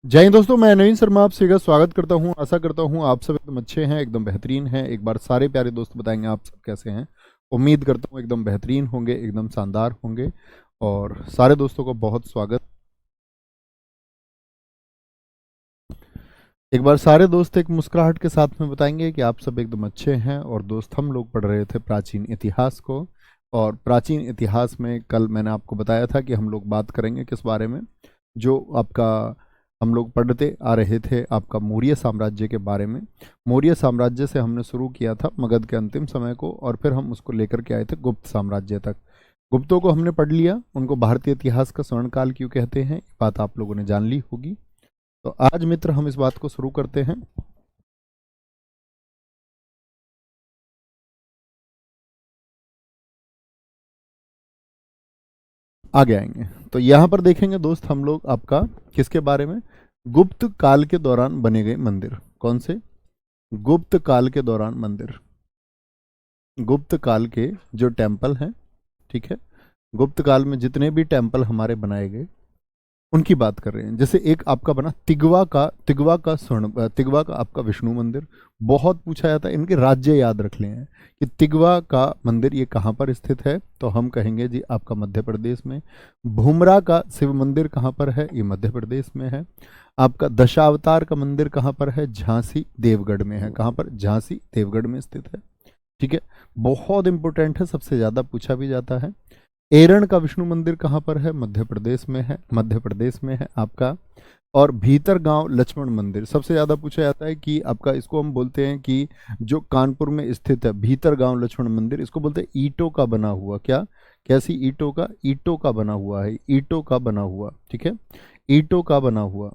जय हिंद दोस्तों, मैं नवीन शर्मा आपसे का स्वागत करता हूं। आशा करता हूं आप सब एकदम अच्छे हैं, एकदम बेहतरीन हैं। एक बार सारे प्यारे दोस्त बताएंगे आप सब कैसे हैं। उम्मीद करता हूं एकदम बेहतरीन होंगे, एकदम शानदार होंगे। और सारे दोस्तों को बहुत स्वागत। एक बार सारे दोस्त एक मुस्कुराहट के साथ में बताएंगे कि आप सब एकदम अच्छे हैं। और दोस्त, हम लोग पढ़ रहे थे प्राचीन इतिहास को। और प्राचीन इतिहास में कल मैंने आपको बताया था कि हम लोग बात करेंगे किस बारे में। जो आपका हम लोग पढ़ते आ रहे थे आपका मौर्य साम्राज्य के बारे में। मौर्य साम्राज्य से हमने शुरू किया था मगध के अंतिम समय को, और फिर हम उसको लेकर के आए थे गुप्त साम्राज्य तक। गुप्तों को हमने पढ़ लिया, उनको भारतीय इतिहास का स्वर्णकाल क्यों कहते हैं, ये बात आप लोगों ने जान ली होगी। तो आज मित्र हम इस बात को शुरू करते हैं। आगे आएंगे तो यहाँ पर देखेंगे दोस्त हम लोग आपका किसके बारे में। गुप्त काल के दौरान बने गए मंदिर। कौन से? गुप्त काल के दौरान मंदिर। गुप्त काल के जो टेम्पल हैं, ठीक है, गुप्त काल में जितने भी टेम्पल हमारे बनाए गए उनकी बात कर रहे हैं। जैसे एक आपका बना तिगवा का आपका विष्णु मंदिर। बहुत पूछा जाता है, इनके राज्य याद रख लें हैं कि तिगवा का मंदिर ये कहाँ पर स्थित है, तो हम कहेंगे जी आपका मध्य प्रदेश में। भूमरा का शिव मंदिर कहाँ पर है, ये मध्य प्रदेश में है। आपका दशावतार का मंदिर कहाँ पर है, झांसी देवगढ़ में है। कहाँ पर? झांसी देवगढ़ में स्थित है, ठीक है। बहुत इंपॉर्टेंट है, सबसे ज्यादा पूछा भी जाता है। एरण का विष्णु मंदिर कहाँ पर है? मध्य प्रदेश में है, मध्य प्रदेश में है आपका। और भीतर गांव लक्ष्मण मंदिर सबसे ज्यादा पूछा जाता है कि आपका, इसको हम बोलते हैं कि जो कानपुर में स्थित है भीतर गांव लक्ष्मण मंदिर, इसको बोलते हैं ईंटों का बना हुआ। क्या? कैसी ईंटों का? ईंटों का बना हुआ है, ईंटों का बना हुआ, ठीक है, ईंटों का बना हुआ,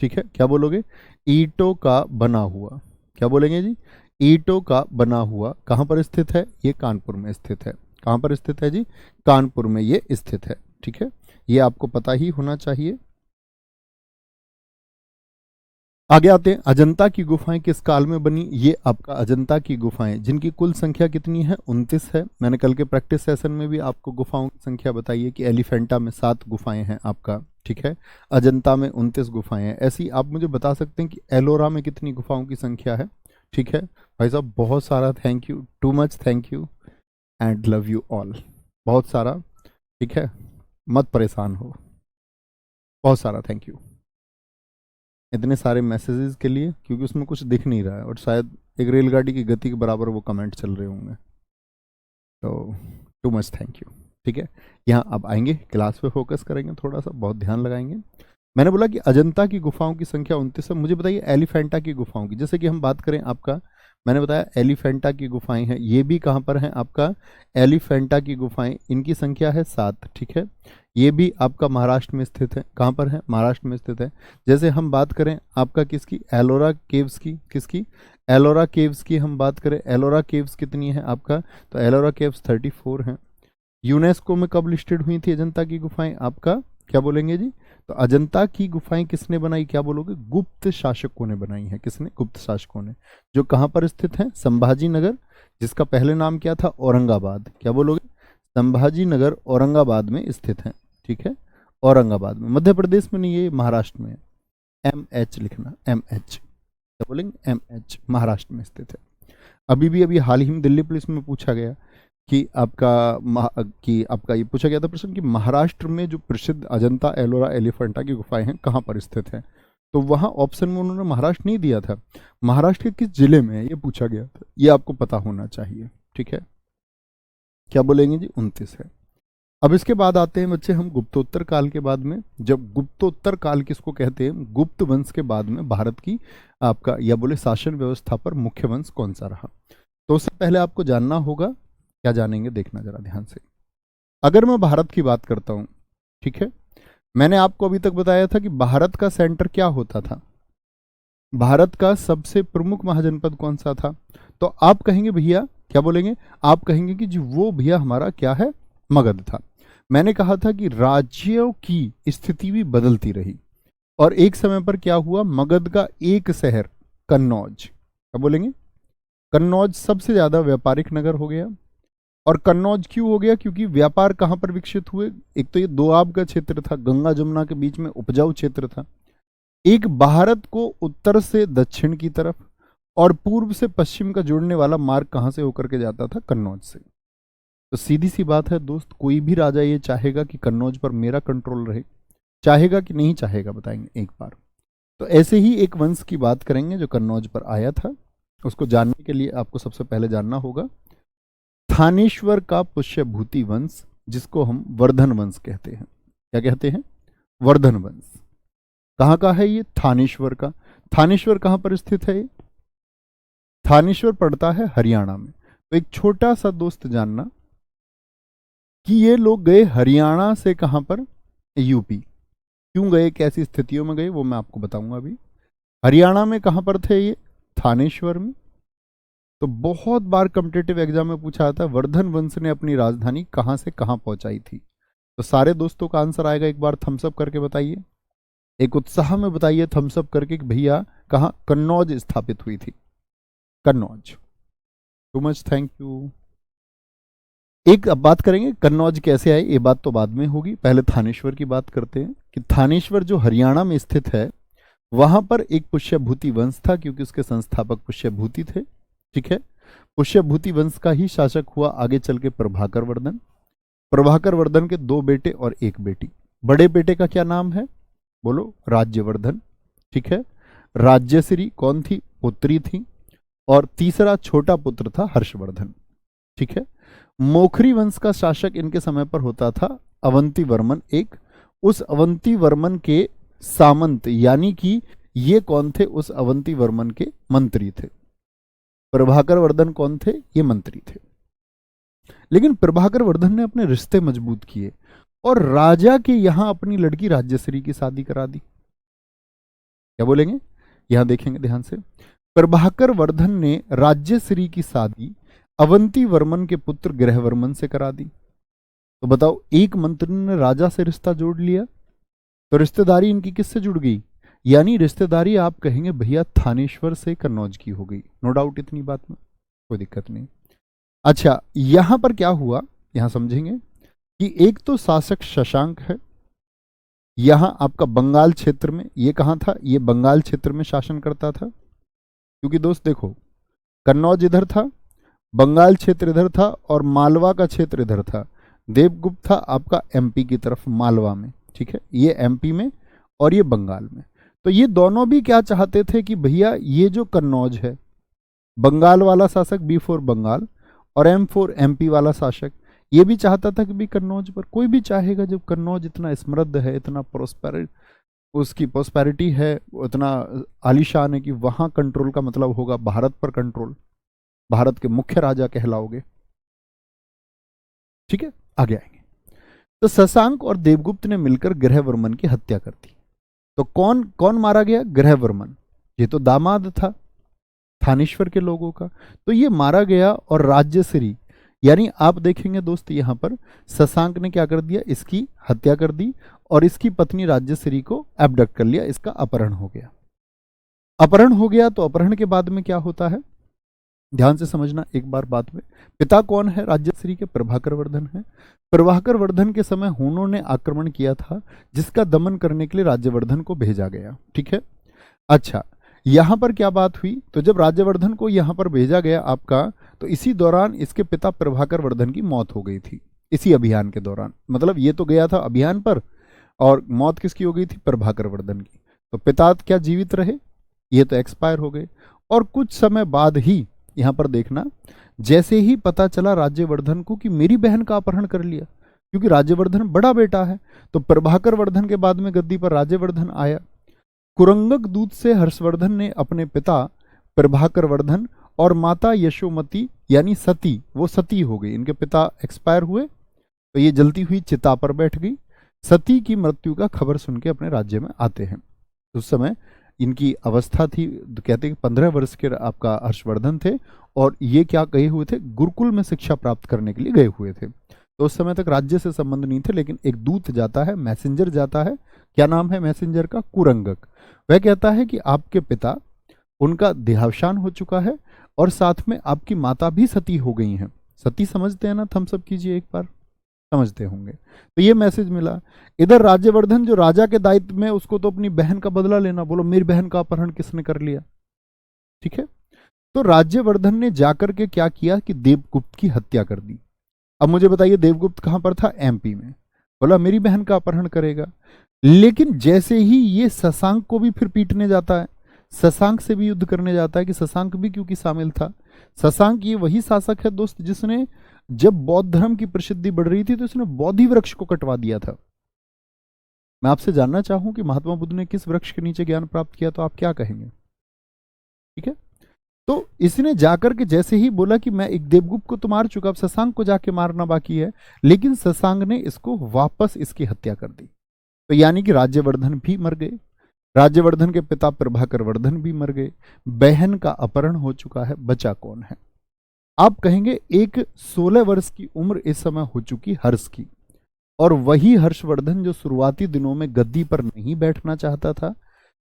ठीक है। क्या बोलोगे? ईंटों का बना हुआ। क्या बोलेंगे जी? ईंटों का बना हुआ कहाँ पर स्थित है? ये कानपुर में स्थित है। कहाँ पर स्थित है जी? कानपुर में ये स्थित है, ठीक है। ये आपको पता ही होना चाहिए। आगे आते हैं, अजंता की गुफाएं किस काल में बनी। ये आपका अजंता की गुफाएं जिनकी कुल संख्या कितनी है? 29 है। मैंने कल के प्रैक्टिस सेशन में भी आपको गुफाओं की संख्या बताई है कि एलिफेंटा में 7 गुफाएं हैं आपका, ठीक है। अजंता में 29 गुफाएं हैं। ऐसी आप मुझे बता सकते हैं कि एलोरा में कितनी गुफाओं की संख्या है? ठीक है भाई साहब, बहुत सारा thank you, too much thank you and love you all. बहुत सारा, ठीक है, मत परेशान हो। बहुत सारा थैंक यू इतने सारे मैसेजेस के लिए, क्योंकि उसमें कुछ दिख नहीं रहा है और शायद एक रेलगाड़ी की गति के बराबर वो कमेंट चल रहे होंगे। तो टू मच थैंक यू, ठीक है। यहाँ अब आएंगे, क्लास पे फोकस करेंगे, थोड़ा सा बहुत ध्यान लगाएंगे। मैंने बोला कि अजंता की गुफाओं की संख्या 29 है। मुझे बताइए एलिफेंटा की गुफाओं की, जैसे कि हम बात करें आपका, मैंने बताया एलिफेंटा की गुफाएं हैं, ये भी कहाँ पर हैं आपका? एलिफेंटा की गुफाएं, इनकी संख्या है 7, ठीक है। ये भी आपका महाराष्ट्र में स्थित है। कहाँ पर है? महाराष्ट्र में स्थित है। जैसे हम बात करें आपका किसकी? एलोरा केव्स की। किसकी? एलोरा केव्स की हम बात करें, एलोरा केव्स कितनी है आपका? तो एलोरा केव्स 34 हैं। यूनेस्को में कब लिस्टेड हुई थी अजंता की गुफाएं आपका? क्या बोलेंगे जी? तो अजंता की गुफाएं किसने बनाई? क्या बोलोगे? गुप्त शासकों ने बनाई है। किसने? गुप्त शासकों ने। जो कहाँ पर स्थित है? संभाजी नगर, जिसका पहले नाम क्या था? औरंगाबाद। क्या बोलोगे? संभाजी नगर औरंगाबाद में स्थित है, ठीक है। औरंगाबाद में, मध्य प्रदेश में नहीं, ये महाराष्ट्र में है। MH लिखना, MH। क्या बोलेंगे? MH महाराष्ट्र में स्थित है। अभी हाल ही में दिल्ली पुलिस में पूछा गया कि आपका ये पूछा गया था प्रश्न कि महाराष्ट्र में जो प्रसिद्ध अजंता एलोरा एलिफेंटा की गुफाएं हैं कहाँ पर स्थित है। तो वहां ऑप्शन में उन्होंने महाराष्ट्र नहीं दिया था, महाराष्ट्र के किस जिले में है ये पूछा गया था। ये आपको पता होना चाहिए, ठीक है। क्या बोलेंगे जी? 29 है। अब इसके बाद आते हैं बच्चे हम गुप्तोत्तर काल के बाद में। जब गुप्तोत्तर काल किसको कहते हैं? गुप्त वंश के बाद में भारत की आपका या बोले शासन व्यवस्था पर मुख्य वंश कौन सा रहा। तो उससे पहले आपको जानना होगा, क्या जानेंगे देखना जरा ध्यान से। अगर मैं भारत की बात करता हूं, ठीक है, मैंने आपको अभी तक बताया था कि भारत का सेंटर क्या होता था, भारत का सबसे प्रमुख महाजनपद कौन सा था। तो आप कहेंगे भैया, क्या बोलेंगे? आप कहेंगे कि जी वो भैया हमारा क्या है? मगध था। मैंने कहा था कि राज्यों की स्थिति भी बदलती रही, और एक समय पर क्या हुआ, मगध का एक शहर कन्नौज, क्या बोलेंगे? कन्नौज सबसे ज्यादा व्यापारिक नगर हो गया। और कन्नौज क्यों हो गया? क्योंकि व्यापार कहां पर विकसित हुए? एक तो ये दोआब का क्षेत्र था, गंगा जमुना के बीच में उपजाऊ क्षेत्र था, एक भारत को उत्तर से दक्षिण की तरफ और पूर्व से पश्चिम का जोड़ने वाला मार्ग कहां से होकर के जाता था? कन्नौज से। तो सीधी सी बात है दोस्त, कोई भी राजा ये चाहेगा कि कन्नौज पर मेरा कंट्रोल रहे, चाहेगा कि नहीं चाहेगा, बताएंगे एक बार। तो ऐसे ही एक वंश की बात करेंगे जो कन्नौज पर आया था। उसको जानने के लिए आपको सबसे पहले जानना होगा थानेश्वर का पुष्यभूति वंश, जिसको हम वर्धन वंश कहते हैं। क्या कहते हैं? वर्धन वंश। कहाँ का है ये? थानेश्वर का। थानेश्वर कहाँ पर स्थित है ये? थानेश्वर पड़ता है हरियाणा में। तो एक छोटा सा दोस्त जानना कि ये लोग गए हरियाणा से कहां पर? यूपी। क्यों गए, कैसी स्थितियों में गए, वो मैं आपको बताऊंगा अभी। हरियाणा में कहां पर थे ये? थानेश्वर में। तो बहुत बार कॉम्पिटिटिव एग्जाम में पूछा जाता है वर्धन वंश ने अपनी राजधानी कहां से कहां पहुंचाई थी। तो सारे दोस्तों का आंसर आएगा, एक बार थम्सअप करके बताइए, एक उत्साह में बताइए थम्सअप करके कि भैया कहां? कन्नौज स्थापित हुई थी, Kannauj. Too much, thank you. एक अब बात करेंगे कन्नौज कैसे आए, ये बात तो बाद में होगी, पहले थानेश्वर की बात करते हैं कि थानेश्वर जो हरियाणा में स्थित है वहां पर एक पुष्यभूति वंश था, क्योंकि उसके संस्थापक पुष्यभूति थे। ठीक है, पुष्यभूति वंश का ही शासक हुआ आगे चल के प्रभाकर वर्धन। प्रभाकर वर्धन के 2 बेटे और 1 बेटी। बड़े बेटे का क्या नाम है? बोलो, राज्यवर्धन। ठीक है, राज्यश्री कौन थी? पुत्री थी। और तीसरा छोटा पुत्र था हर्षवर्धन। ठीक है, मोखरी वंश का शासक इनके समय पर होता था अवंती वर्मन एक। उस अवंती वर्मन के सामंत यानी कि ये कौन थे? उस अवंती वर्मन के मंत्री थे। प्रभाकर वर्धन कौन थे? ये मंत्री थे। लेकिन प्रभाकर वर्धन ने अपने रिश्ते मजबूत किए और राजा के यहां अपनी लड़की राज्यश्री की शादी करा दी। क्या बोलेंगे? यहां देखेंगे ध्यान से। प्रभाकर वर्धन ने राज्यश्री की शादी अवंती वर्मन के पुत्र गृहवर्मन से करा दी। तो बताओ, एक मंत्री ने राजा से रिश्ता जोड़ लिया, तो रिश्तेदारी इनकी किससे जुड़ गई? यानी रिश्तेदारी आप कहेंगे भैया थानेश्वर से कन्नौज की हो गई। नो डाउट इतनी बात में, कोई दिक्कत नहीं। अच्छा, यहां पर क्या हुआ, यहां समझेंगे कि एक तो शासक शशांक है, यहां आपका बंगाल क्षेत्र में, ये कहां था? ये बंगाल क्षेत्र में शासन करता था। क्योंकि दोस्त देखो, कन्नौज इधर था, बंगाल क्षेत्र इधर था और मालवा का क्षेत्र इधर था। देवगुप्त था आपका एमपी की तरफ, मालवा में। ठीक है, ये एमपी में और ये बंगाल में। तो ये दोनों भी क्या चाहते थे कि भैया ये जो कन्नौज है, बंगाल वाला शासक B4 बंगाल और M4 एमपी वाला शासक, ये भी चाहता था कि भी कन्नौज पर, कोई भी चाहेगा जब कन्नौज इतना समृद्ध है, इतना उसकी प्रोस्पेरिटी है, इतना आलीशान है कि वहां कंट्रोल का मतलब होगा भारत पर कंट्रोल, भारत के मुख्य राजा कहलाओगे। ठीक है, आगे आएंगे। तो शशांक और देवगुप्त ने मिलकर गृहवर्मन की हत्या कर दी। तो कौन कौन मारा गया? गृहवर्मन। ये तो दामाद था थानेश्वर के लोगों का, तो ये मारा गया। और राज्यश्री, यानी आप देखेंगे दोस्त यहां पर शशांक ने क्या कर दिया? इसकी हत्या कर दी और इसकी पत्नी राज्यश्री को एब्डक्ट कर लिया, इसका अपहरण हो गया। अपहरण हो गया तो अपहरण के बाद में क्या होता है, ध्यान से समझना एक बार बात में। पिता कौन है राज्यश्री के? प्रभाकर वर्धन है। प्रभाकर वर्धन के समय हुनों ने आक्रमण किया था, जिसका दमन करने के लिए राज्यवर्धन को भेजा गया। ठीक है, अच्छा यहां पर क्या बात हुई? तो जब राज्यवर्धन को यहां पर भेजा गया आपका, तो इसी दौरान इसके पिता प्रभाकर वर्धन की मौत हो गई थी, इसी अभियान के दौरान। मतलब ये तो गया था अभियान पर और मौत किसकी हो गई थी? प्रभाकर वर्धन की। तो पिता क्या जीवित रहे? ये तो एक्सपायर हो गए। और कुछ समय बाद ही यहां पर देखना, जैसे ही पता चला राज्यवर्धन को कि मेरी बहन का अपहरण कर लिया, क्योंकि राज्यवर्धन बड़ा बेटा है, तो प्रभाकर वर्धन के बाद में गद्दी पर राज्यवर्धन आया। कुरंगक दूत से हर्षवर्धन ने अपने पिता प्रभाकर वर्धन और माता यशोमती यानी सती, वो सती हो गई, इनके पिता एक्सपायर हुए, तो ये जलती हुई चिता पर बैठ गई। सती की मृत्यु का खबर सुन के अपने राज्य में आते हैं। उस समय इनकी अवस्था थी, कहते हैं 15 वर्ष के आपका हर्षवर्धन थे, और ये क्या गए हुए थे? गुरुकुल में शिक्षा प्राप्त करने के लिए गए हुए थे। तो उस समय तक राज्य से संबंध नहीं थे, लेकिन एक दूत जाता है, मैसेंजर जाता है। क्या नाम है मैसेंजर का? कुरंगक। वह कहता है कि आपके पिता, उनका देहावसान हो चुका है और साथ में आपकी माता भी सती हो गई हैं। सती समझते हैं ना? थम्स अप कीजिए एक बार। समझते होंगे। तो ये मैसेज मिला। इधर राज्यवर्धन जो राजा के दायित्व में, उसको तो अपनी बहन का बदला लेना, बोलो मेरी बहन का अपहरण किसने कर लिया। ठीक है, तो राज्यवर्धन ने जाकर के क्या किया कि देवगुप्त की हत्या कर दी। अब मुझे बताइए देवगुप्त कहां पर था, एमपी में। बोला मेरी बहन का अपहरण करेगा। लेकिन जैसे ही ये शशांक को भी फिर पीटने जाता है, शशांक से भी युद्ध करने जाता है, कि शशांक भी क्योंकि शामिल था। शशांक ये वही शासक है दोस्त जिसने जब बौद्ध धर्म की प्रसिद्धि बढ़ रही थी तो इसने बोधि वृक्ष को कटवा दिया था। मैं आपसे जानना चाहूं कि महात्मा बुद्ध ने किस वृक्ष के नीचे ज्ञान प्राप्त किया, तो आप क्या कहेंगे। ठीक है, तो इसने जाकर के जैसे ही बोला कि मैं एक देवगुप्त को तो मार चुका, अब शशांक को जाके मारना बाकी है, लेकिन शशांक ने इसको वापस इसकी हत्या कर दी। तो यानी कि राज्यवर्धन भी मर गए, राज्यवर्धन के पिता प्रभाकर वर्धन भी मर गए, बहन का अपहरण हो चुका है, बचा कौन है। आप कहेंगे एक 16 वर्ष की उम्र इस समय हो चुकी हर्ष की, और वही हर्षवर्धन जो शुरुआती दिनों में गद्दी पर नहीं बैठना चाहता था,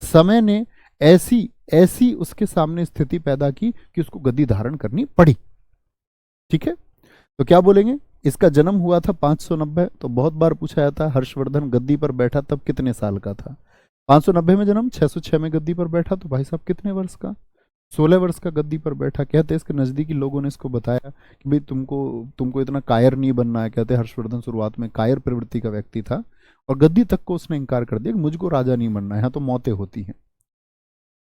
समय ने ऐसी ऐसी उसके सामने स्थिति पैदा की कि उसको गद्दी धारण करनी पड़ी। ठीक है, तो क्या बोलेंगे, इसका जन्म हुआ था 590। तो बहुत बार पूछा जाता है हर्षवर्धन गद्दी पर बैठा तब कितने साल का था। 590 में जन्म, 606 में गद्दी पर बैठा, तो भाई साहब कितने वर्ष का, 16 वर्ष का गद्दी पर बैठा। कहते इसके नजदीकी लोगों ने इसको बताया कि भाई तुमको इतना कायर नहीं बनना है। कहते हर्षवर्धन शुरुआत में कायर प्रवृत्ति का व्यक्ति था और गद्दी तक को उसने इनकार कर दिया कि मुझको राजा नहीं बनना है, यहाँ तो मौतें होती हैं।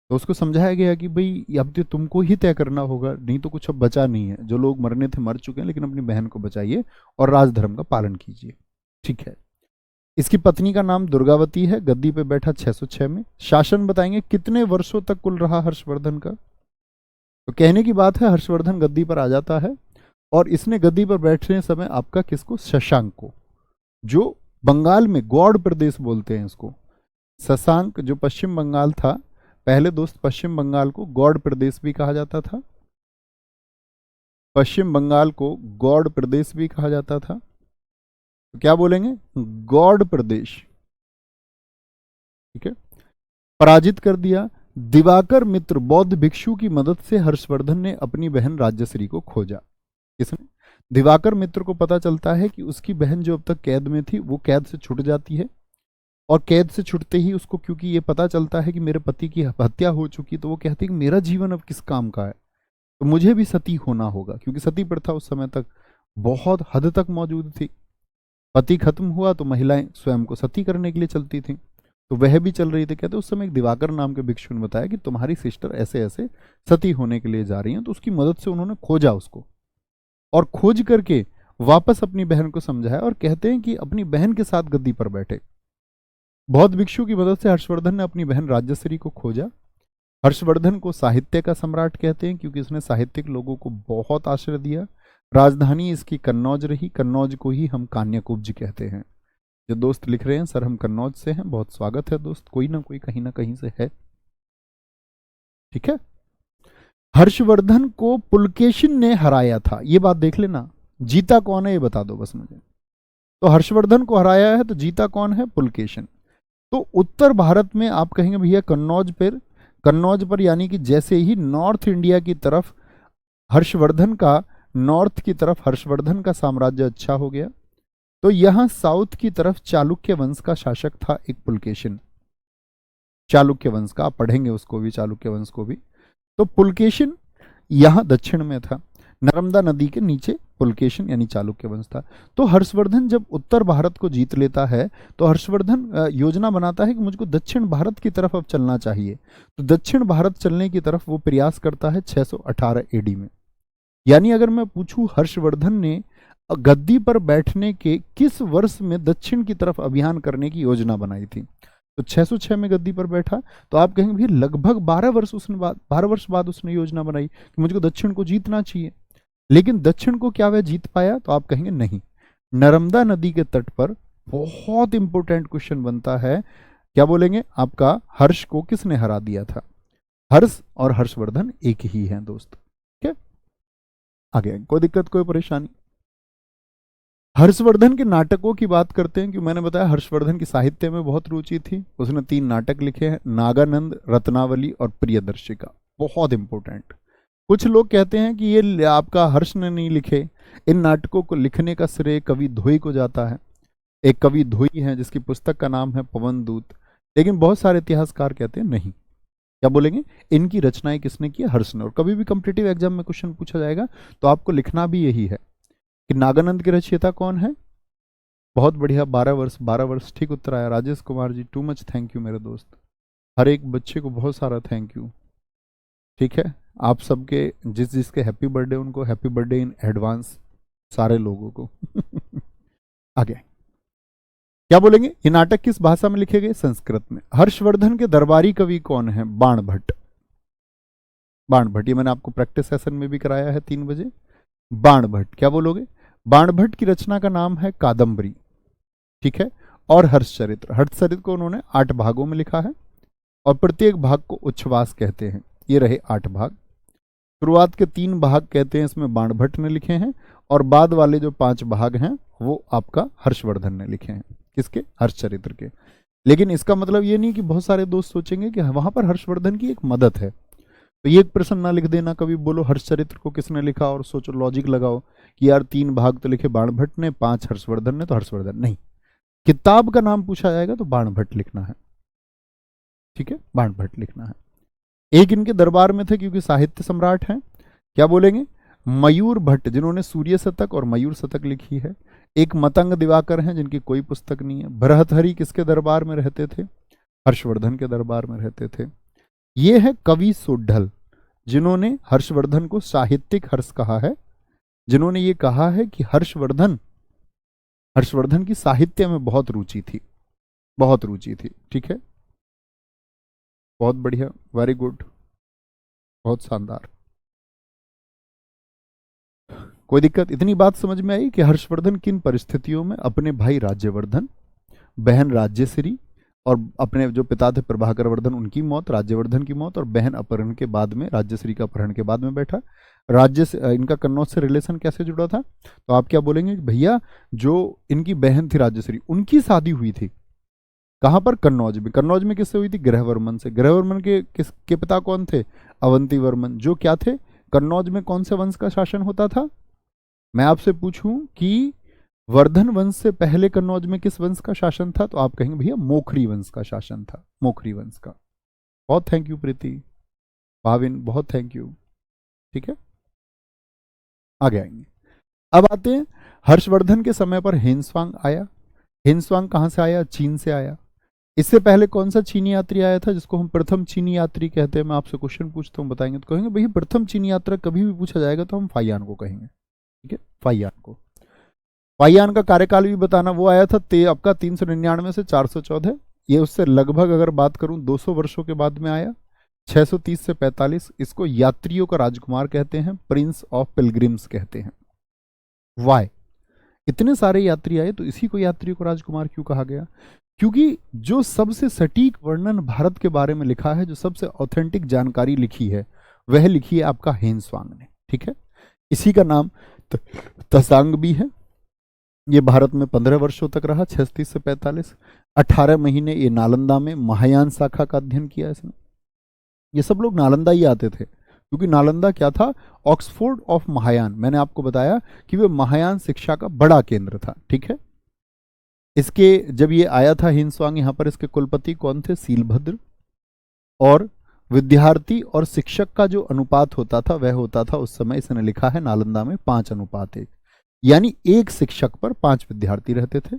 तो उसको समझाया गया कि भाई अब तो तुमको ही तय करना होगा, नहीं तो कुछ अब बचा नहीं है। जो लोग मरने थे मर चुके हैं, लेकिन अपनी बहन को बचाइए और राजधर्म का पालन कीजिए। ठीक है, इसकी पत्नी का नाम दुर्गावती है, गद्दी पे बैठा 606 में। शासन बताएंगे कितने वर्षों तक कुल रहा हर्षवर्धन का। तो कहने की बात है हर्षवर्धन गद्दी पर आ जाता है, और इसने गद्दी पर बैठने समय आपका किसको, शशांक को, जो बंगाल में गौड़ प्रदेश बोलते हैं इसको। शशांक जो पश्चिम बंगाल था, पहले दोस्त पश्चिम बंगाल को गौड़ प्रदेश भी कहा जाता था, पश्चिम बंगाल को गौड़ प्रदेश भी कहा जाता था। तो क्या बोलेंगे, गौड़ प्रदेश। ठीक है, पराजित कर दिया। दिवाकर मित्र बौद्ध भिक्षु की मदद से हर्षवर्धन ने अपनी बहन राज्यश्री को खोजा। किसने, दिवाकर मित्र को पता चलता है कि उसकी बहन जो अब तक कैद में थी वो कैद से छूट जाती है, और कैद से छुटते ही उसको क्योंकि ये पता चलता है कि मेरे पति की हत्या हो चुकी, तो वो कहती है कि मेरा जीवन अब किस काम का है, तो मुझे भी सती होना होगा। क्योंकि सती प्रथा उस समय तक बहुत हद तक मौजूद थी। पति खत्म हुआ तो महिलाएं स्वयं को सती करने के लिए चलती थीं, तो वह भी चल रही थी। कहते उस समय एक दिवाकर नाम के भिक्षु ने बताया कि तुम्हारी सिस्टर ऐसे ऐसे सती होने के लिए जा रही हैं, तो उसकी मदद से उन्होंने खोजा उसको, और खोज करके वापस अपनी बहन को समझाया, और कहते हैं कि अपनी बहन के साथ गद्दी पर बैठे। बौद्ध भिक्षु की मदद से हर्षवर्धन ने अपनी बहन राज्यश्री को खोजा। हर्षवर्धन को साहित्य का सम्राट कहते हैं, क्योंकि उसने साहित्यिक लोगों को बहुत आश्रय दिया। राजधानी इसकी कन्नौज रही, कन्नौज को ही हम कान्याकुब्ज कहते हैं। जो दोस्त लिख रहे हैं सर हम कन्नौज से हैं, बहुत स्वागत है दोस्त, कोई ना कोई कहीं ना कहीं से है। ठीक है, हर्षवर्धन को पुलकेशिन ने हराया था, ये बात देख लेना। जीता कौन है ये बता दो बस मुझे। तो हर्षवर्धन को हराया है, तो जीता कौन है, पुलकेशिन। तो उत्तर भारत में आप कहेंगे भैया कन्नौज पर यानी कि जैसे ही नॉर्थ इंडिया की तरफ हर्षवर्धन का, नॉर्थ की तरफ हर्षवर्धन का साम्राज्य अच्छा हो गया, तो यहां साउथ की तरफ चालुक्य वंश का शासक था एक पुलकेशिन, चालुक्य वंश का, आप पढ़ेंगे उसको भी, चालुक्य वंश को भी। तो पुलकेशिन यहां दक्षिण में था, नर्मदा नदी के नीचे पुलकेशिन यानी चालुक्य वंश था। तो हर्षवर्धन जब उत्तर भारत को जीत लेता है, तो हर्षवर्धन योजना बनाता है कि मुझको दक्षिण भारत की तरफ अब चलना चाहिए। तो दक्षिण भारत चलने की तरफ वो प्रयास करता है 618 एडी में। यानी अगर मैं पूछूं हर्षवर्धन ने गद्दी पर बैठने के किस वर्ष में दक्षिण की तरफ अभियान करने की योजना बनाई थी, तो 606 में गद्दी पर बैठा। तो आप कहेंगे भाई लगभग 12 वर्ष बाद उसने योजना बनाई कि मुझको दक्षिण को जीतना चाहिए। लेकिन दक्षिण को क्या वह जीत पाया, तो आप कहेंगे नहीं। नर्मदा नदी के तट पर बहुत इंपॉर्टेंट क्वेश्चन बनता है, क्या बोलेंगे आपका, हर्ष को किसने हरा दिया था। हर्ष और हर्षवर्धन एक ही हैं दोस्त। ठीक है, आगे कोई दिक्कत कोई परेशानी। हर्षवर्धन के नाटकों की बात करते हैं, कि मैंने बताया हर्षवर्धन की साहित्य में बहुत रुचि थी। उसने 3 नाटक लिखे हैं, नागानंद, रत्नावली और प्रियदर्शिका, बहुत इंपॉर्टेंट। कुछ लोग कहते हैं कि ये आपका हर्ष ने नहीं लिखे, इन नाटकों को लिखने का श्रेय कवि धोई को जाता है। एक कवि धोई है जिसकी पुस्तक का नाम है पवन दूत, लेकिन बहुत सारे इतिहासकार कहते हैं नहीं। क्या बोलेंगे, इनकी रचनाएं किसने की, हर्ष ने। और कभी भी कॉम्पिटिटिव एग्जाम में क्वेश्चन पूछा जाएगा तो आपको लिखना भी यही है कि नागानंद के रचयिता कौन है। बहुत बढ़िया, 12 वर्ष ठीक उत्तर आया Rajesh Kumar ji, too much thank you मेरे दोस्त। हर एक बच्चे को बहुत सारा थैंक यू। ठीक है, आप सबके जिसके हैप्पी बर्थडे उनको हैप्पी बर्थडे इन एडवांस, सारे लोगों को। आगे क्या बोलेंगे, ये नाटक किस भाषा में लिखे गए, संस्कृत में। हर्षवर्धन के दरबारी कवि कौन है, बाणभट्ट। बाणभट्ट, ये मैंने आपको प्रैक्टिस सेशन में भी कराया है 3 बजे। बाणभट्ट, क्या बोलोगे, बाणभट्ट की रचना का नाम है कादम्बरी। ठीक है, और हर्षचरित्र। हर्षचरित्र को उन्होंने 8 भागों में लिखा है और प्रत्येक भाग को उच्छ्वास कहते हैं। ये रहे 8 भाग। शुरुआत के 3 भाग कहते हैं इसमें बाणभट्ट ने लिखे हैं, और बाद वाले जो 5 भाग हैं वो आपका हर्षवर्धन ने लिखे हैं। किसके, हर्षचरित्र के। लेकिन इसका मतलब ये नहीं कि बहुत सारे दोस्त सोचेंगे कि वहां पर हर्षवर्धन की एक मदद है, तो ये एक प्रश्न ना लिख देना कभी, बोलो हर्षचरित्र को किसने लिखा और सोचो लॉजिक लगाओ कि यार 3 भाग तो लिखे बाणभट्ट ने, 5 हर्षवर्धन ने, तो हर्षवर्धन नहीं। किताब का नाम पूछा जाएगा तो बाणभट्ट लिखना है। ठीक है, बाणभट्ट लिखना है। एक इनके दरबार में थे क्योंकि साहित्य सम्राट हैं। क्या बोलेंगे, मयूर भट्ट, जिन्होंने सूर्य शतक और मयूर शतक लिखी है। एक मतंग दिवाकर हैं जिनकी कोई पुस्तक नहीं है। भर्तृहरि किसके दरबार में रहते थे, हर्षवर्धन के दरबार में रहते थे। ये है कवि सोढल, जिन्होंने हर्षवर्धन को साहित्यिक हर्ष कहा है, जिन्होंने ये कहा है कि हर्षवर्धन की साहित्य में बहुत रुचि थी, बहुत रुचि थी। ठीक है, बहुत बढ़िया, वेरी गुड, बहुत शानदार। कोई दिक्कत, इतनी बात समझ में आई कि हर्षवर्धन किन परिस्थितियों में अपने भाई राज्यवर्धन, बहन राज्यश्री और अपने जो पिता थे प्रभाकर वर्धन उनकी मौत, राज्यवर्धन की मौत और बहन अपहरण के बाद में, राज्यश्री का अपहरण के बाद में बैठा। राज्य से इनका कन्नौज से रिलेशन कैसे जुड़ा था, तो आप क्या बोलेंगे, भैया जो इनकी बहन थी राज्यश्री, उनकी शादी हुई थी कहां पर, कन्नौज में। कन्नौज में किससे हुई थी, ग्रहवर्मन से। ग्रहवर्मन के पिता कौन थे, अवंती वर्मन, जो क्या थे, कन्नौज में कौन से वंश का शासन होता था। मैं आपसे पूछूं कि वर्धन वंश से पहले कन्नौज में किस वंश का शासन था, तो आप कहेंगे भैया मोखरी वंश का शासन था, मोखरी वंश का। बहुत थैंक यू प्रीति, भाविन बहुत थैंक यू। ठीक है, आगे आएंगे। अब आते हैं हर्षवर्धन के समय पर हेनस्वांग आया। हेनस्वांग कहां से आया, चीन से आया। इससे पहले कौन सा चीनी यात्री आया था जिसको हम प्रथम चीनी यात्री कहते हैं। मैं आपसे क्वेश्चन पूछता हूं, बताएंगे तो कहेंगे भैया प्रथम चीनी यात्रा कभी भी पूछा जाएगा तो हम फाइयान को कहेंगे। ठीक है, फाइयान को। फाइयान का कार्यकाल भी बताना, वो आया था आपका 399 से 414। ये उससे लगभग अगर बात करूं 200 वर्षों के बाद में आया, 630 से 45। इसको यात्रियों का राजकुमार कहते हैं, प्रिंस ऑफ पिलग्रिम्स कहते हैं। वाई, इतने सारे यात्री आए तो इसी को यात्रियों का राजकुमार क्यों कहा गया, क्योंकि जो सबसे सटीक वर्णन भारत के बारे में लिखा है, जो सबसे ऑथेंटिक जानकारी लिखी है, वह लिखी है आपका हेनस्वांग ने। ठीक है, इसी का नाम तसांग भी है। ये भारत में 15 वर्षों तक रहा, 36 से 45। 18 महीने ये नालंदा में महायान शाखा का अध्ययन किया इसने। ये सब लोग नालंदा ही आते थे क्योंकि नालंदा क्या था, ऑक्सफोर्ड ऑफ महायान। मैंने आपको बताया कि वह महायान शिक्षा का बड़ा केंद्र था। ठीक है, इसके जब ये आया था हेनस्वांग, यहाँ पर इसके कुलपति कौन थे, सीलभद्र। और विद्यार्थी और शिक्षक का जो अनुपात होता था वह होता था, उस समय इसने लिखा है नालंदा में 5:1, यानी एक शिक्षक पर 5 विद्यार्थी रहते थे।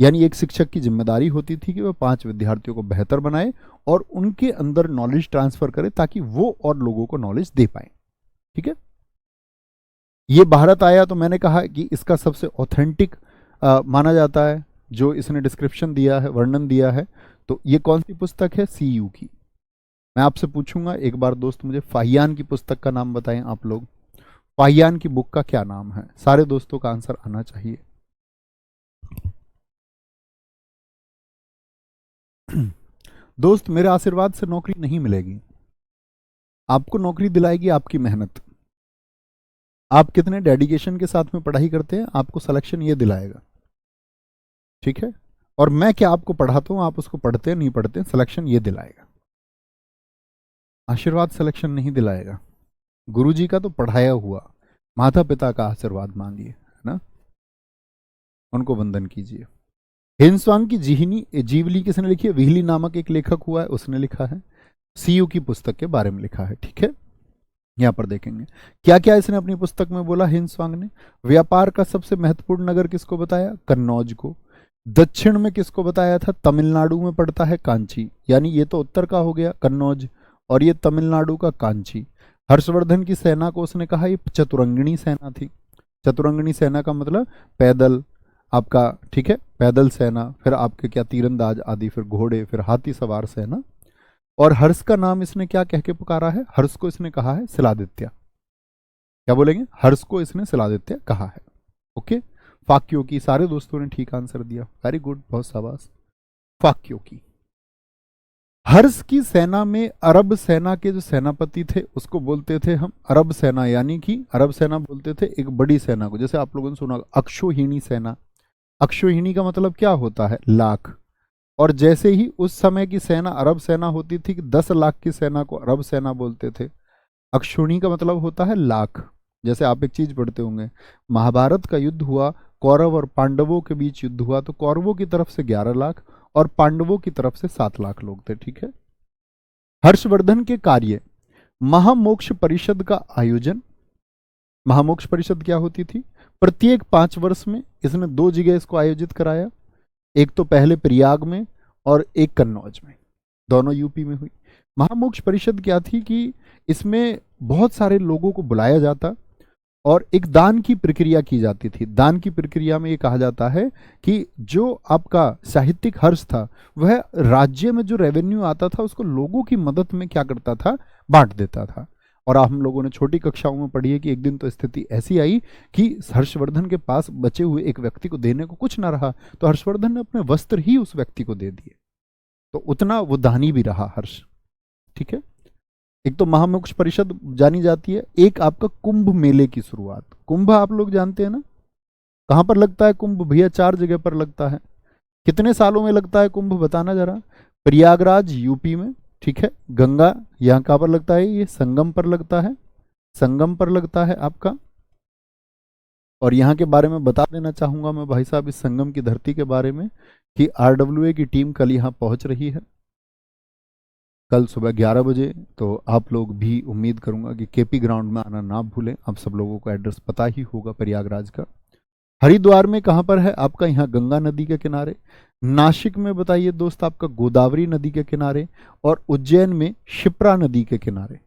यानी एक शिक्षक की जिम्मेदारी होती थी कि वह 5 विद्यार्थियों को बेहतर बनाए और उनके अंदर नॉलेज ट्रांसफर करे ताकि वो और लोगों को नॉलेज दे पाए। ठीक है, ये भारत आया तो मैंने कहा कि इसका सबसे ऑथेंटिक माना जाता है, जो इसने डिस्क्रिप्शन दिया है, वर्णन दिया है। तो ये कौन सी पुस्तक है, सीयू की। मैं आपसे पूछूंगा एक बार दोस्त, मुझे फाहियान की पुस्तक का नाम बताएं आप लोग। फाहियान की बुक का क्या नाम है, सारे दोस्तों का आंसर आना चाहिए। दोस्त, मेरे आशीर्वाद से नौकरी नहीं मिलेगी, आपको नौकरी दिलाएगी आपकी मेहनत। आप कितने डेडिकेशन के साथ में पढ़ाई करते हैं, आपको सिलेक्शन ये दिलाएगा। ठीक है, और मैं क्या आपको पढ़ाता हूं, आप उसको पढ़ते हैं नहीं पढ़ते, सिलेक्शन ये दिलाएगा। आशीर्वाद सिलेक्शन नहीं दिलाएगा। गुरुजी का तो पढ़ाया हुआ, माता पिता का आशीर्वाद मांगिए, है ना, उनको वंदन कीजिए। हेनस्वांग की जीवनी किसने लिखी है? विहली नामक एक लेखक हुआ है, उसने लिखा है। सीयू की पुस्तक के बारे में लिखा है, ठीक है। यहां पर देखेंगे क्या क्या इसने अपनी पुस्तक में बोला। हिंसवांग ने व्यापार का सबसे महत्वपूर्ण नगर किसको बताया? कन्नौज को। दक्षिण में किसको बताया था? तमिलनाडु में पड़ता है कांची, यानी ये तो उत्तर का हो गया कन्नौज, और ये तमिलनाडु का कांची। हर्षवर्धन की सेना को उसने कहा ये चतुरंगिणी सेना थी। चतुरंगिणी सेना का मतलब पैदल आपका, ठीक है, पैदल सेना, फिर आपके क्या तीरंदाज आदि, फिर घोड़े, फिर हाथी सवार सेना। और हर्ष का नाम इसने क्या कह के पुकारा है? हर्ष को इसने कहा है शिलादित्य। क्या बोलेंगे? हर्ष को इसने शिलादित्य कहा है। ओके। फाक्यों की, सारे दोस्तों ने ठीक आंसर दिया, वेरी गुड, बहुत शाबाश। फाक्यों की। हर्ष की सेना में अरब सेना के जो सेनापति थे उसको बोलते थे हम अरब सेना, यानी कि अरब सेना बोलते थे एक बड़ी सेना को। जैसे आप लोगों ने सुना अक्षोहिणी सेना। अक्षोहिणी का मतलब क्या होता है? लाख। और जैसे ही उस समय की सेना अरब सेना होती थी कि 10 लाख की सेना को अरब सेना बोलते थे। अक्षोहिणी का मतलब होता है लाख। जैसे आप एक चीज पढ़ते होंगे, महाभारत का युद्ध हुआ, कौरव और पांडवों के बीच युद्ध हुआ, तो कौरवों की तरफ से 11 लाख और पांडवों की तरफ से 7 लाख लोग थे, ठीक है। हर्षवर्धन के कार्य, महामोक्ष परिषद का आयोजन। महामोक्ष परिषद क्या होती थी? प्रत्येक 5 वर्ष में इसने 2 जगह इसको आयोजित कराया, एक तो पहले प्रयाग में और एक कन्नौज में, दोनों यूपी में हुई। महामोक्ष परिषद क्या थी कि इसमें बहुत सारे लोगों को बुलाया जाता और एक दान की प्रक्रिया की जाती थी। दान की प्रक्रिया में ये कहा जाता है कि जो आपका साहित्यिक हर्ष था वह राज्य में जो रेवेन्यू आता था उसको लोगों की मदद में क्या करता था? बांट देता था। और हम लोगों ने छोटी कक्षाओं में पढ़ी है कि एक दिन तो स्थिति ऐसी आई कि हर्षवर्धन के पास बचे हुए एक व्यक्ति को देने को कुछ ना रहा, तो हर्षवर्धन ने अपने वस्त्र ही उस व्यक्ति को दे दिए। तो उतना वो दानी भी रहा हर्ष, ठीक है। एक तो महामोक्ष परिषद जानी जाती है, एक आपका कुंभ मेले की शुरुआत। कुंभ आप लोग जानते हैं ना, कहां पर लगता है कुंभ? भैया 4 जगह पर लगता है। कितने सालों में लगता है कुंभ, बताना जरा। प्रयागराज यूपी में, ठीक है। गंगा यहाँ कहां पर लगता है? ये संगम पर लगता है, संगम पर लगता है आपका। और यहाँ के बारे में बता देना चाहूंगा मैं भाई साहब, इस संगम की धरती के बारे में, कि आरडब्ल्यूए की टीम कल यहाँ पहुंच रही है, कल सुबह 11 बजे। तो आप लोग भी, उम्मीद करूंगा कि केपी ग्राउंड में आना ना भूलें। आप सब लोगों को एड्रेस पता ही होगा प्रयागराज का। हरिद्वार में कहां पर है आपका? यहाँ गंगा नदी के किनारे। नासिक में बताइए दोस्त आपका गोदावरी नदी के किनारे। और उज्जैन में शिप्रा नदी के किनारे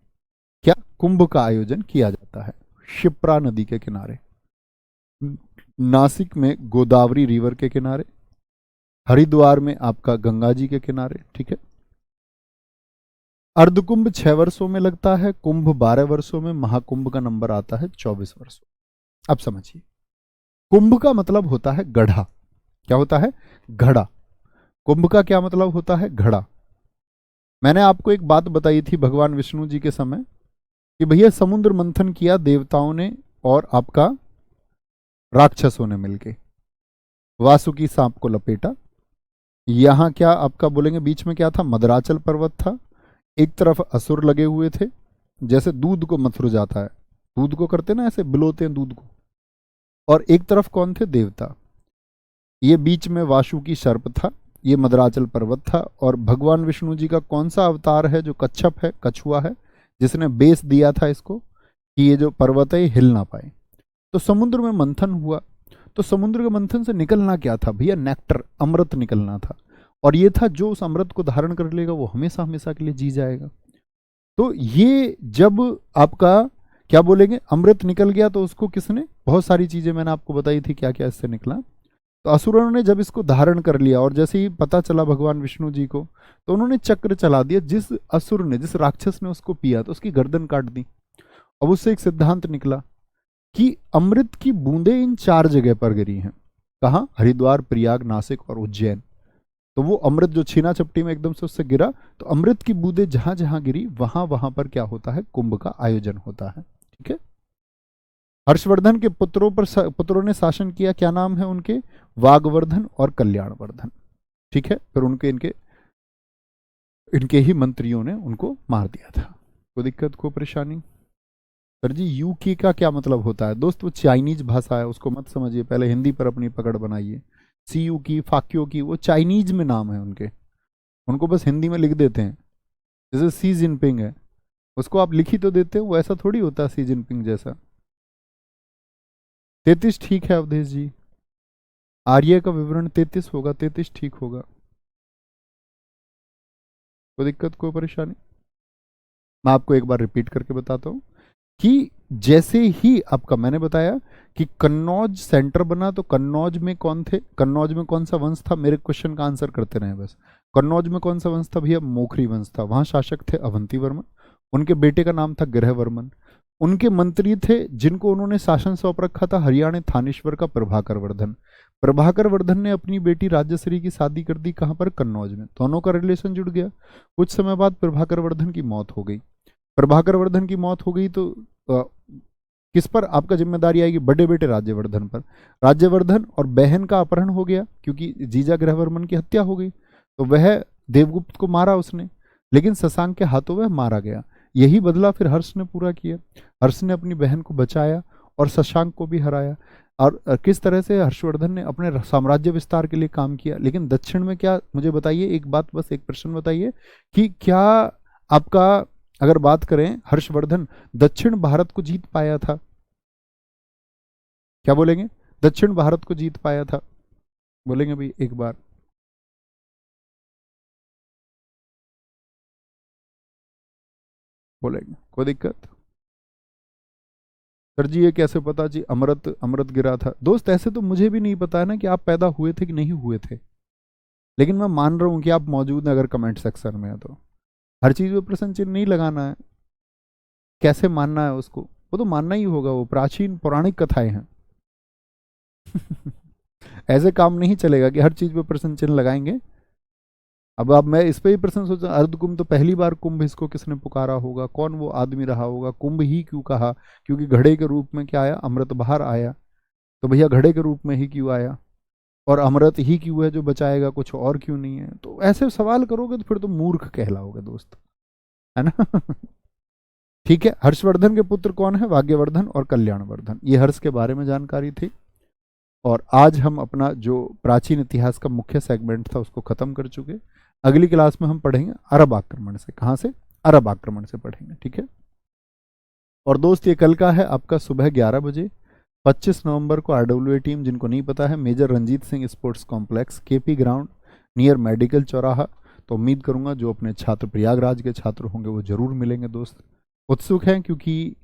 क्या कुंभ का आयोजन किया जाता है? शिप्रा नदी के किनारे। नासिक में गोदावरी रिवर के किनारे, हरिद्वार में आपका गंगा जी के किनारे, ठीक है। अर्धकुंभ 6 वर्षों में लगता है, कुंभ 12 वर्षों में, महाकुंभ का नंबर आता है 24 वर्षों। अब समझिए, कुंभ का मतलब होता है गढ़ा। क्या होता है? घड़ा। कुंभ का क्या मतलब होता है? घड़ा। मैंने आपको एक बात बताई थी भगवान विष्णु जी के समय कि भैया समुद्र मंथन किया देवताओं ने और आपका राक्षसों ने मिलके, वासुकी सांप को लपेटा। यहां क्या आपका बोलेंगे, बीच में क्या था? मदराचल पर्वत था। एक तरफ असुर लगे हुए थे, जैसे दूध को मथुर जाता है, दूध को करते ना ऐसे बिलोते हैं दूध को। और एक तरफ कौन थे? देवता। ये बीच में वासुकी सर्प था, ये मदराचल पर्वत था। और भगवान विष्णु जी का कौन सा अवतार है जो कच्छप है, कछुआ है, जिसने बेस दिया था इसको कि ये जो पर्वत है ये हिल ना पाए। तो समुद्र में मंथन हुआ, तो समुद्र के मंथन से निकलना क्या था भैया? नेक्टर, अमृत निकलना था। और ये था जो उस अमृत को धारण कर लेगा वो हमेशा हमेशा के लिए जी जाएगा। तो ये जब आपका क्या बोलेंगे अमृत निकल गया, तो उसको किसने, बहुत सारी चीजें मैंने आपको बताई थी क्या क्या इससे निकला। तो असुरों ने जब इसको धारण कर लिया और जैसे ही पता चला भगवान विष्णु जी को, तो उन्होंने चक्र चला दिया। जिस असुर ने, जिस राक्षस ने उसको पिया तो उसकी गर्दन काट दी। अब उससे एक सिद्धांत निकला कि अमृत की बूंदें इन 4 जगह पर गिरी हैं। कहाँ? हरिद्वार, प्रयाग, नासिक और उज्जैन। तो वो अमृत जो छीना चपटी में एकदम से उससे गिरा, तो अमृत की बूंदें जहां जहां गिरी वहां वहां पर क्या होता है? कुंभ का आयोजन होता है, ठीक है। हर्षवर्धन के पुत्रों ने शासन किया, क्या नाम है उनके? वागवर्धन और कल्याणवर्धन, ठीक है। फिर इनके ही मंत्रियों ने उनको मार दिया था। कोई दिक्कत, कोई परेशानी? सर जी यूकी का क्या मतलब होता है दोस्त? वो चाइनीज भाषा है, उसको मत समझिए, पहले हिंदी पर अपनी पकड़ बनाइए। सी यू की, फाक्यो की, वो चाइनीज में नाम है उनके, उनको बस हिंदी में लिख देते हैं। जैसे सी जिनपिंग है, उसको आप लिख ही तो देते हो, वो ऐसा थोड़ी होता है सी जिनपिंग जैसा। 33 ठीक है अवधेश जी। आर्य का विवरण 33 होगा, 33 ठीक होगा, कोई दिक्कत कोई परेशानी। मैं आपको एक बार रिपीट करके बताता हूँ कि जैसे ही आपका मैंने बताया कि कन्नौज सेंटर बना, तो कन्नौज में कौन थे, कन्नौज में कौन सा वंश था, मेरे क्वेश्चन का आंसर करते रहे बस। कन्नौज में कौन सा वंश था भैया? मोखरी वंश था। वहां शासक थे अवंती वर्मन, उनके बेटे का नाम था ग्रहवर्मन। उनके मंत्री थे जिनको उन्होंने शासन सौंप रखा था हरियाणा थानेश्वर का प्रभाकर वर्धन। प्रभाकर वर्धन ने अपनी बेटी राजश्री की शादी कर दी कहां पर? कन्नौज में। दोनों का रिलेशन जुड़ गया। कुछ समय बाद प्रभाकर वर्धन की मौत हो गई। प्रभाकर वर्धन की मौत हो गई तो अ, किस पर आपका जिम्मेदारी आएगी? बड़े बेटे राज्यवर्धन पर। राज्यवर्धन और बहन का अपहरण हो गया क्योंकि जीजा ग्रहवर्मन की हत्या हो गई, तो वह देवगुप्त को मारा उसने, लेकिन शशांक के हाथों वह मारा गया। यही बदला फिर हर्ष ने पूरा किया। हर्ष ने अपनी बहन को बचाया और शशांक को भी हराया। और किस तरह से हर्षवर्धन ने अपने साम्राज्य विस्तार के लिए काम किया। लेकिन दक्षिण में क्या, मुझे बताइए एक बात, बस एक प्रश्न बताइए कि क्या आपका, अगर बात करें हर्षवर्धन दक्षिण भारत को जीत पाया था? क्या बोलेंगे? दक्षिण भारत को जीत पाया था? बोलेंगे भाई एक बार? बोलेंगे कोई दिक्कत? सर जी ये कैसे पता जी अमृत अमृत गिरा था? दोस्त ऐसे तो मुझे भी नहीं पता है ना कि आप पैदा हुए थे कि नहीं हुए थे, लेकिन मैं मान रहा हूं कि आप मौजूद हैं अगर कमेंट सेक्शन में है तो। हर चीज में प्रश्न चिन्ह नहीं लगाना है। कैसे मानना है उसको, वो तो मानना ही होगा, वो प्राचीन पौराणिक कथाएं हैं। ऐसे काम नहीं चलेगा कि हर चीज पे प्रश्न चिन्ह लगाएंगे। अब मैं इस पे ही प्रश्न सोचा, अर्धकुंभ तो पहली बार कुंभ इसको किसने पुकारा होगा, कौन वो आदमी रहा होगा, कुंभ ही क्यों कहा? क्योंकि घड़े के रूप में क्या आया? अमृत बाहर आया। तो भैया घड़े के रूप में ही क्यों आया? और अमृत ही क्यों है जो बचाएगा, कुछ और क्यों नहीं है? तो ऐसे सवाल करोगे तो फिर तो मूर्ख कहलाओगे दोस्त, है ना? ठीक है, हर्षवर्धन के पुत्र कौन है? भाग्यवर्धन और कल्याणवर्धन। ये हर्ष के बारे में जानकारी थी। और आज हम अपना जो प्राचीन इतिहास का मुख्य सेगमेंट था उसको खत्म कर चुके। अगली क्लास में हम पढ़ेंगे अरब आक्रमण से। कहाँ से? अरब आक्रमण से पढ़ेंगे, ठीक है? और दोस्त ये कल का है आपका सुबह 11 बजे, 25 नवंबर को आरडब्ल्यूए टीम, जिनको नहीं पता है, major Ranjit Singh sports complex, KP ground, near medical Chauraha. तो उम्मीद करूंगा जो अपने छात्र प्रयागराज के छात्र होंगे वो जरूर मिलेंगे दोस्त। उत्सुक हैं क्योंकि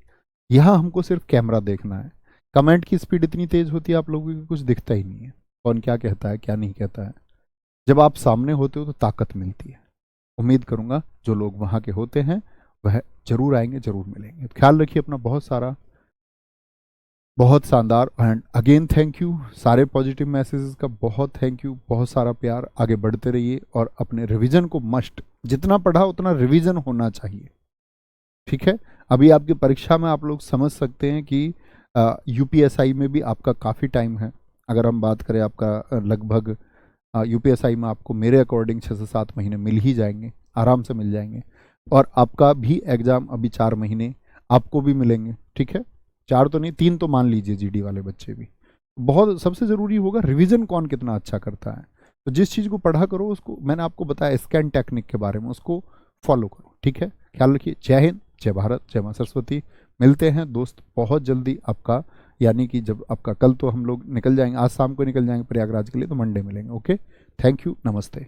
यहाँ हमको सिर्फ कैमरा देखना है। कमेंट की स्पीड इतनी तेज होती है आप लोगों की कुछ दिखता ही नहीं है, कौन क्या कहता है क्या नहीं कहता है। जब आप सामने होते हो तो ताकत मिलती है। उम्मीद करूंगा जो लोग वहाँ के होते हैं वह जरूर आएंगे, जरूर मिलेंगे। ख्याल रखिए अपना, बहुत सारा, बहुत शानदार। एंड अगेन थैंक यू सारे पॉजिटिव मैसेजेस का, बहुत थैंक यू, बहुत सारा प्यार। आगे बढ़ते रहिए और अपने रिवीजन को मस्ट, जितना पढ़ा उतना रिवीजन होना चाहिए, ठीक है? अभी आपकी परीक्षा में आप लोग समझ सकते हैं कि यूपीएसआई में भी आपका काफ़ी टाइम है। अगर हम बात करें आपका लगभग यूपीएसआई में आपको मेरे अकॉर्डिंग 6 से 7 महीने मिल ही जाएंगे, आराम से मिल जाएंगे। और आपका भी एग्ज़ाम अभी 4 महीने आपको भी मिलेंगे, ठीक है? 4 तो नहीं, 3 तो मान लीजिए जीडी वाले बच्चे भी। बहुत सबसे ज़रूरी होगा रिवीजन कौन कितना अच्छा करता है। तो जिस चीज़ को पढ़ा करो उसको, मैंने आपको बताया स्कैन टेक्निक के बारे में, उसको फॉलो करो, ठीक है? ख्याल रखिए। जय हिंद, जय भारत, जय माँ सरस्वती। मिलते हैं दोस्त बहुत जल्दी आपका, यानी कि जब आपका कल तो हम लोग निकल जाएंगे, आज शाम को निकल जाएंगे प्रयागराज के लिए, तो मंडे मिलेंगे। ओके, थैंक यू, नमस्ते।